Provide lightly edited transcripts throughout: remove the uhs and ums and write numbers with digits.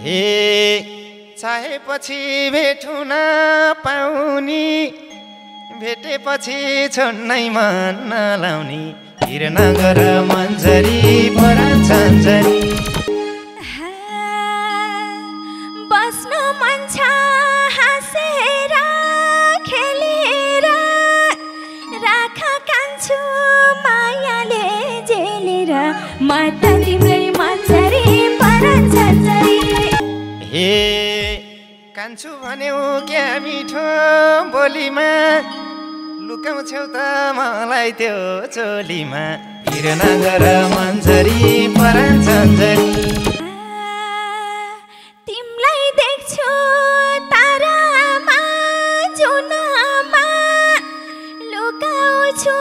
हे चाहेपछि भेटुन पाउनी भेटेपछि छोड्नै मन नलाउनी हिर नगर मन्जरी परान छन्जरी बस्नु मन छ हाँसेर खेलेर राख कान्छु मायाले जेलेर म त तिम्रै मन्जरी परान छन्जरी हे कान्छु भन्यौ क्या मिठो बोलीमा लुकाउँछौ त मलाई त्यो चोलीमा हिर नगर मन्जरी परान छन्जरी तिमलाई देख्छु तारामा जुनमा लुकाउँछु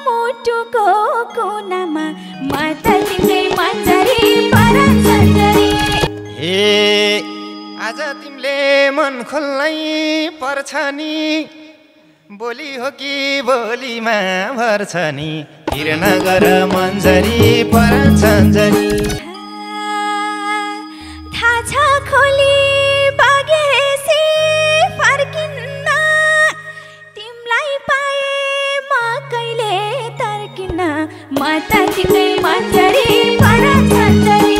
मुटुको कुनामा म त तिम्रै मन्जरी परान छन्जरी हे आज तिमीले मन खोल्नै पर्छ नि बोली हो कि बोलीमा भर्छ नि हिर नगर मन्जरी परान छन्जरी थाहा छ खोली बगेसी फर्किन्न तिमलाई पाए म कहिले तर्किन्न म त तिम्रै मन्जरी परान छन्जरी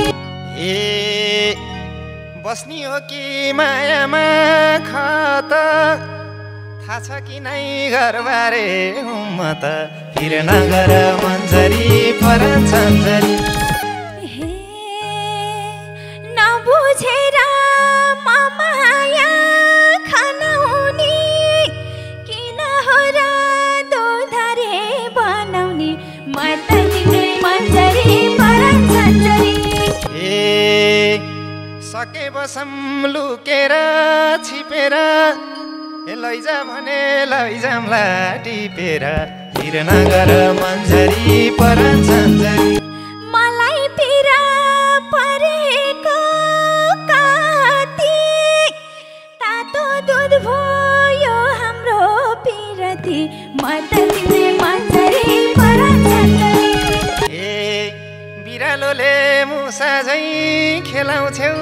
ए बस्नी हो कि मायामा खत थाहा छ कि नै घरबारे म त हिर नगर मन्जरी परान छन्जरी हे नबुझेर म माया खनाउने किन हो र दोधारे बनाउने म त तिम्रै मन्जरी परान छन्जरी ए सके बसम लुकेर छिपेर लैजा भने लैजाम्ला टिपेर हिर नगर मन्जरी परान छन्जरी मलाई पिर परेको कति तातो दुध भयो हाम्रो पिरती म त तिम्रै मन्जरी परान छन्जरी ए बिरालोले मुसा झै खेलाउँछौ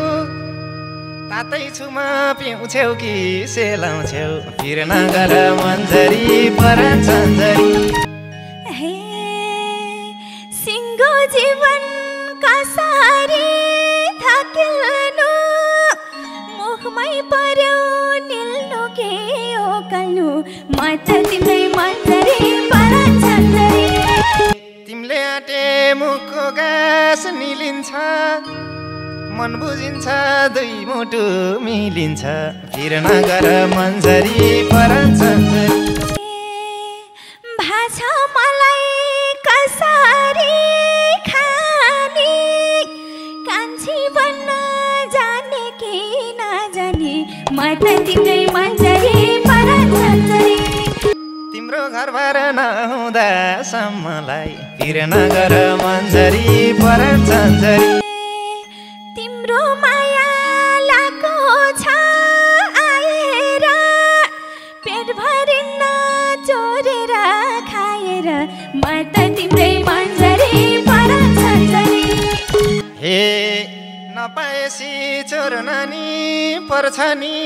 तातै छुमा पिउँछौ कि सेलाउँछौ हिर नगर मन्जरी परान छन्जरी हे सिङ्गो जीवन कसरी थकिल्नु मुखमै पर्यो निल्नु के ओकल्नु म त तिम्रै मन्जरी परान छन्जरी तिमीले आँटे मुखको गाँस निलिन्छ मन बुझिन्छ दुई मुटु मिलिन्छ हिर नगर मन्जरी परान छन्जरी भाछ मलाई कसरी खाने कान्छी बन्न जाने कि नजाने म त तिम्रै मन्जरी परान छन्जरी तिम्रो घरबार नहुँदासम्मलाई हिर नगर मन्जरी परान छन्जरी तिम्रो माया लाको छ आएर पेट भरिन्न चोरेर खाएर म त तिम्रै मन्जरी परान छन्जरी हे नपाएसी चोर्न नि पर्छ नि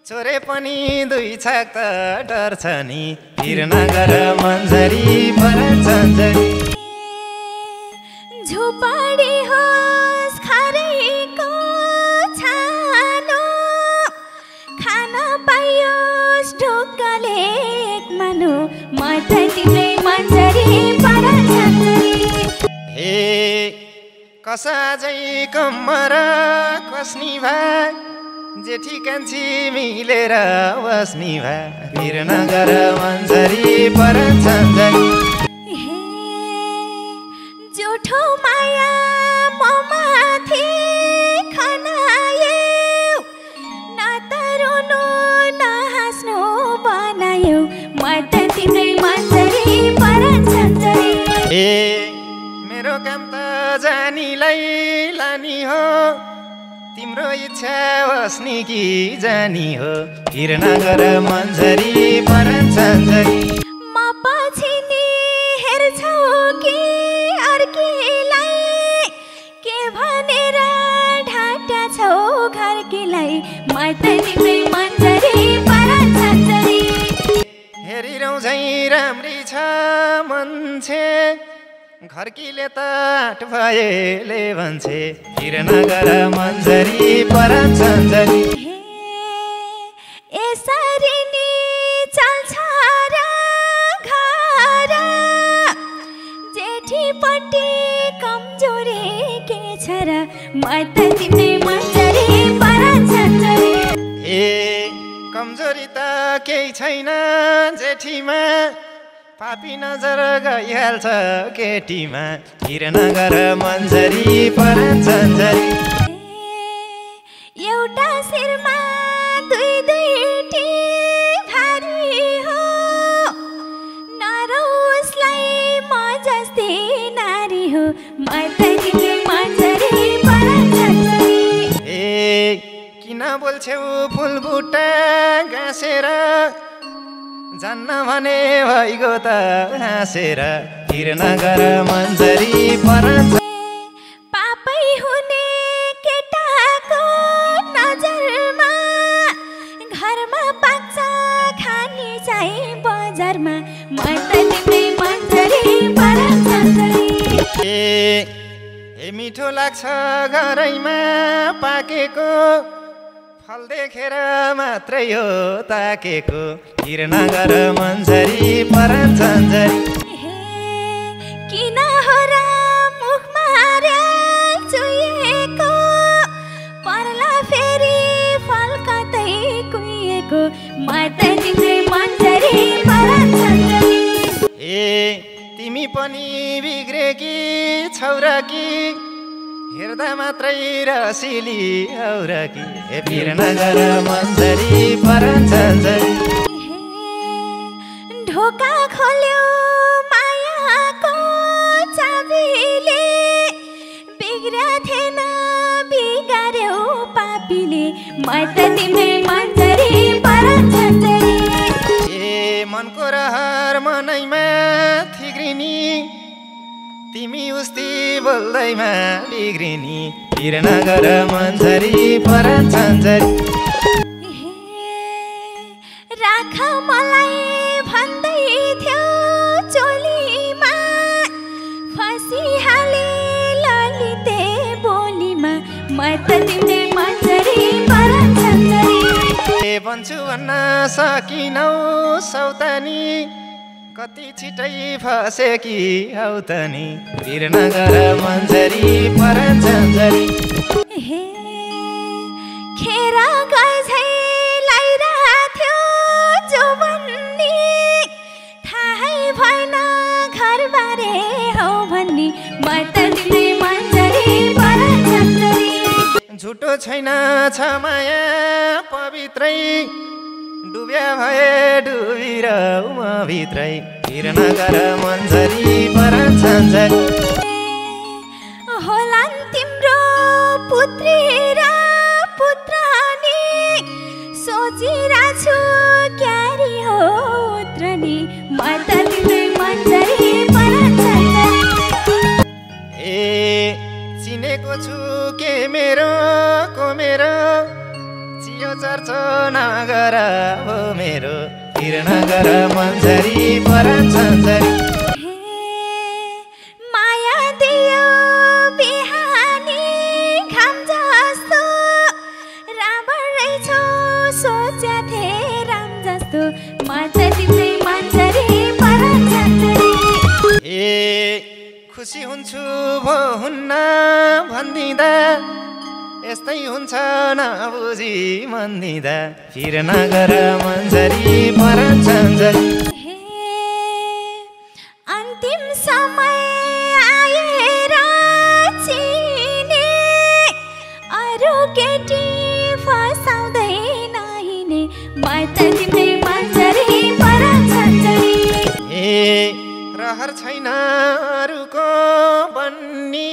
चोरे पनि दुई छाक त डर्छ नि हिर नगर मन्जरी परान छन्जरी झुपडी होस् खरैको छानो खान पाइयोस् ढोकाले एक मानो म त तिम्रै मन्जरी परान छन्जरी हे कसाझै कम्मर कस्नी भा जेठी कान्छी मिलेर बस्नी भा हिर नगर मन्जरी परान छन्जरी हे जोठो माया म माथि खनायौ न त रोनु न हाँस्नु बनायौ म त तिम्रै मन्जरी परान छन्जरी ए मेरो काम त जानीलाई लानी हो तिम्रो इच्छा बस्नी कि जानी हो हिर नगर मन्जरी परान छन्जरी म पछि नि हेर्छौ कि अर्कीलाई के भनेर ढाँट्या छौ केलाई म त तिम्रै मन्जरी परान छन्जरी हेरिरौँ झै राम्री छ मान्छे घरकीले त आँट भएले भन्छे हिर नगर मन्जरी परान छन्जरी यसरी नि चल्छ र घर जेठीपट्टि कमजोरी के छ र म त तिम्रै मन्जरी परान छन्जरी ए कमजोरी त केही छैन जेठीमा पापी नजर गइहाल्छ केटीमा हिर नगर मन्जरी परान छन्जरी एउटा शिरमा दुई दुईटी भारी हो नरौ उसलाई म जस्तै नारी हो म त तिम्रै मन्जरी परान छन्जरी ए किन बोल्छौ फुलबुट्टा गाँसेर जान्न भने भइगयो त हाँसेर हिर नगर मन्जरी परान पापै हुने केटाको नजरमा घरमा पाक्छ खाने चाहिँ बजारमा म त तिम्रै मन्जरी परान छन्जरी ए मिठो लाग्छ घरैमा पाकेको फल देखेर मात्रै हो ताकेको हिर नगर मन्जरी परान छन्जरी किन हो र मुखमा चुहिएको पर्ला फेरि फल कतै कुहिएको म त तिम्रै मन्जरी परान छन्जरी ए तिमी पनि बिग्रेकी छौरा कि हेर्दा मात्रै रसिली औरा कि ए हिर नगर मन्जरी परान छन्जरी ढोका खोल्यो मायाको चाबीले बिग्र्या थिएन बिगार्यो पापीले म त तिम्रै मन्जरी परान छन्जरी ए मनको रहर मनैमा थिग्रिनी तिमी उस्ती बोल्दैमा बिग्रिनी हिर नगर मन्जरी परान छन्जरी राख मलाई भन्दै थियो चोलीमा फसिहाले ललिते बोलीमा म त तिम्रै मन्जरी परान छन्जरी ए भन्छु भन्न सकिनौ सौतानी कति छिटै फसे कि हौ त नि हिर नगर मन्जरी परान छन्जरी खेरा गझै लाइराथ्यो जो भन्ने थाहै भएन घरबारे हौ भन्ने म त तिम्रै मन्जरी परान छन्जरी झुटो छैन छ माया पवित्रै डुब्या भए डुबिरौ म भित्रै हिर नगर मन्जरी परान छन्जरी होलान् तिम्रो पुत्री र पुत्रनी सोचिरहेछु क्यारी हो उत्रनी म त तिम्रै मन्जरी परान छन्जरी ए चिनेको छु के मेरो को मेरो चियो चर्चो नगर हो मेरो हिर नगर मन्जरी परान छन्जरी माया दियो बिहानी घाम जस्तो रावण रहेछौ सोच्या थिए राम जस्तो म त तिम्रै मन्जरी परान छन्जरी ए खुसी हुन्छु भो हुन्न भन्दिँदा यस्तै हुन्छ नबुझी मन्दिँदा हिर नगर मन्जरी परान छन्जरी अन्तिम समय आएर चिने अरू केटी फसाउँदै नहिने म त तिम्रै मन्जरी परान छन्जरी ए रहर छैन अरूको बन्नी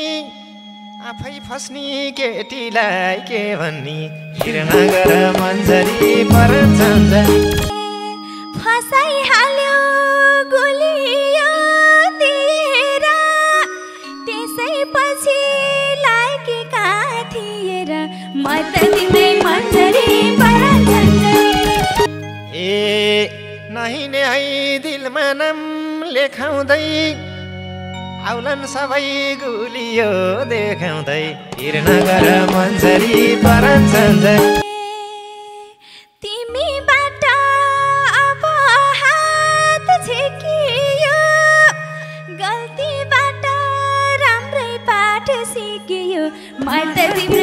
आफै फस्नी केटीलाई के भन्नी हिर नगर मन्जरी परान छन्जरी फसाइहाल्यो गुलियो दिएर त्यसैपछि लागेका थिएर म त तिम्रै परान झन्झरी ए नहिने है दिलमा नाम लेखाउँदै आउलन सबै गुलियो देखाउँदै फिर नगर मन्जरी परान झन्झरी तिमीबाट अब हात झिकियो गल्तीबाट राम्रै पाठ सिकियो म त तिम्रो